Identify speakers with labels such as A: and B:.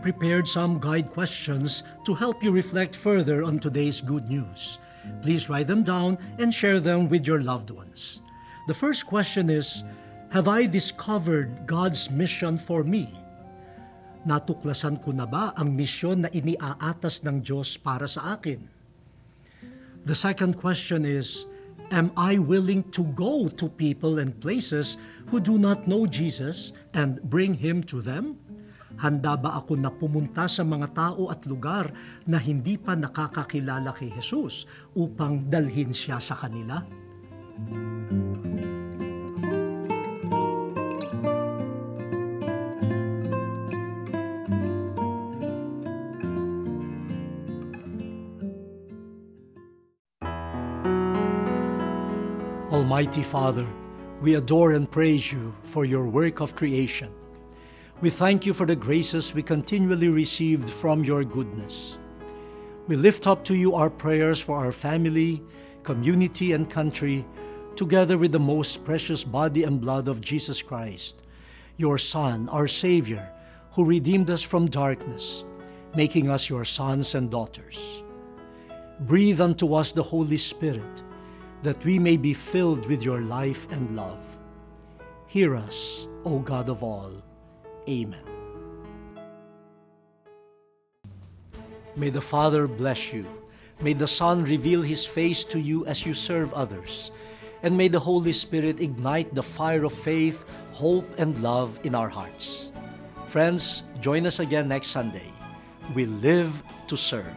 A: prepared some guide questions to help you reflect further on today's good news. Please write them down and share them with your loved ones. The first question is, have I discovered God's mission for me? Natuklasan ko na ba ang misyon na iniaatas ng Diyos para sa akin? The second question is, am I willing to go to people and places who do not know Jesus and bring Him to them? Handa ba ako na pumunta sa mga tao at lugar na hindi pa nakakakilala kay Jesus upang dalhin siya sa kanila? Almighty Father, we adore and praise you for your work of creation. We thank you for the graces we continually received from your goodness. We lift up to you our prayers for our family, community, and country, together with the most precious body and blood of Jesus Christ, your Son, our Savior, who redeemed us from darkness, making us your sons and daughters. Breathe unto us the Holy Spirit, that we may be filled with your life and love. Hear us, O God of all. Amen. May the Father bless you. May the Son reveal His face to you as you serve others. And may the Holy Spirit ignite the fire of faith, hope, and love in our hearts. Friends, join us again next Sunday. We live to serve.